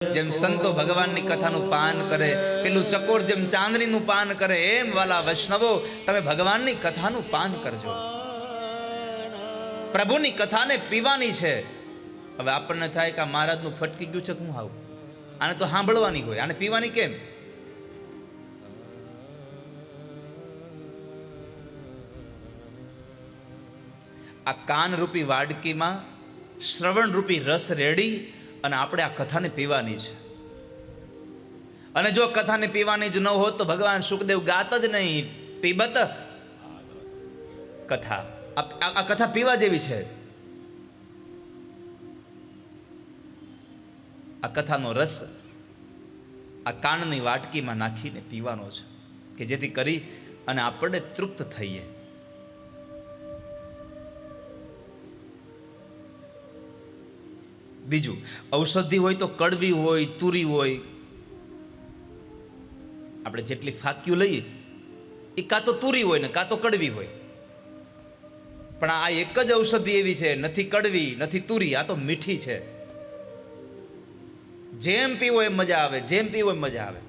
જેમ સંતો ભગવાનની કથાનું પાન કરે, પેલું ચકોર જેમ ચાંદનીનું પાન કરે, એમ વાલા વૈષ્ણવો તમે ભગવાનની કથાનું પાન કરજો. પ્રભુની કથાને પીવાની છે. હવે આપણને થાય કે આ મહારાજનું ફટકી ગયું છે, હું આવું આને તો સાંભળવાની હોય, આને પીવાની કેમ? આ કાનરૂપી વાડકીમાં શ્રવણ રૂપી રસ રેડી અને આપણે આ કથાને પીવાની છે. અને જો કથાને પીવાની જ ન હોત તો ભગવાન સુખદેવ ગાત જ નહીં, પીબત કથા. આ કથા પીવા જેવી છે. આ કથાનો રસ આ કાનની વાટકીમાં નાખીને પીવાનો છે, કે જેથી કરી અને આપણને તૃપ્ત થઈએ. બીજું, ઔષધિ હોય તો કડવી હોય, તુરી હોય. આપણે જેટલી ફાક્યું લઈએ એ કાં તો તુરી હોય ને કાં તો કડવી હોય. પણ આ એક જ ઔષધિ એવી છે, નથી કડવી નથી તુરી, આ તો મીઠી છે. જેમ પીવો એમ મજા આવે, જેમ પીવો એમ મજા આવે.